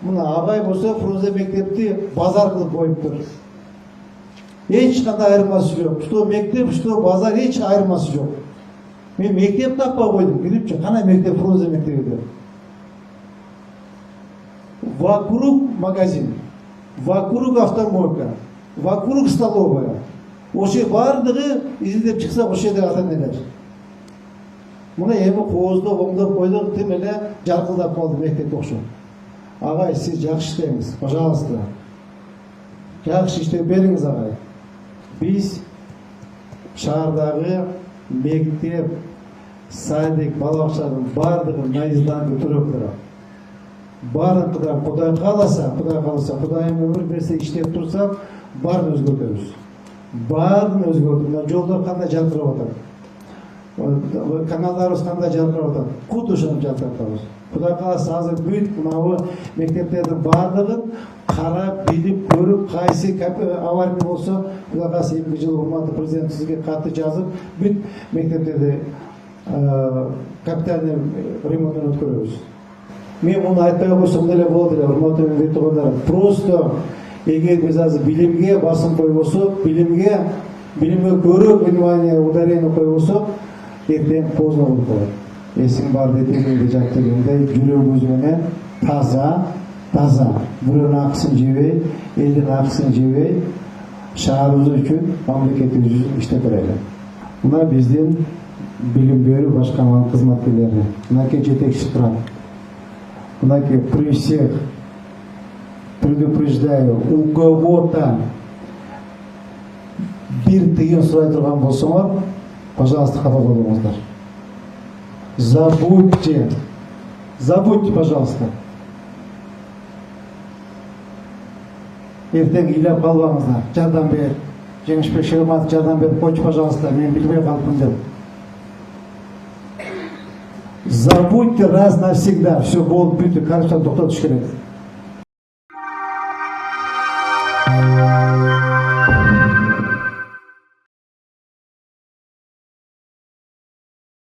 Мына Абай болса Фрунзе мектепти базар кылып коюптур. Эч кандай айырмасы жок. Что мектеп, что базар эч айырмасы жок. Мен мектеп таппай койдум, билипчи, кана мектеп Фрунзе мектеби деп. Вокруг магазин, вокруг автомойка, вокруг столовая. Ошо бардыгы изилдеп чыксак ошо жерде ата-энелер. Мына эми кооздоп, оңдоп койдук, тим эле жаркылдап калды мектеп окшоп. Агай, сиз жакшы иштеңиз, пожалуйста. Жакшы иштеп бериңиз, агай. Биз шаардагы мектеп, садик, бала бакчанын бардыгын наиздан көтөрүп турат. Барын Кудай кааласа, Кудайым өмүр берсе, иштеп турсак, барын өзгөртөбүз. Барын өзгөртүп, мына жолдор кандай жаркырап атат. Каналдарыбыз кандай жаркырап атат. Кут ошону жаркыратабыз. Кудай кааласа, азыр бүт мынабу мектептердин бардыгын карап, билип, көрүп, кайсы авария болсо, Кудай кааласа 2 жыл урматтуу президент сизге катты жазып, бүт мектептерди капитальный ремонттон өткөрөбүз. Мен муну айтпай койсом деле болот эле, урматтуу мектептегилер. Просто эгер биз азыр билимге басым койбосок, билимге көрөк внимание, ударение койбосок, эртең поздно болуп калат. Эсиң бар детегиңди жак дегендей, жүрөгүбүз менен таза, бирөөнүн акысын жебей, элдин акысын жебей, шаарыбыз үчүн, мамлекетибиз үчүн иштеп берели. Мына биздин билим берүү башкарманын кызматкерлери, мынакей жетекчи турат. Мынакей при всех предупреждаю, у кого-то бир тыйын сурай турган болсоңор, пожалуйста, кабыл болуңуздар. Забудьте, пожалуйста. Эртең ыйлап калбаңыздар, жардам бер. Жеңишбек Шерматов жардам берип койчу, пожалуйста, мен билбей калыпмын деп. Забудьте раз навсегда, все болуп бүтүп, коррупцияны токтотуш керек.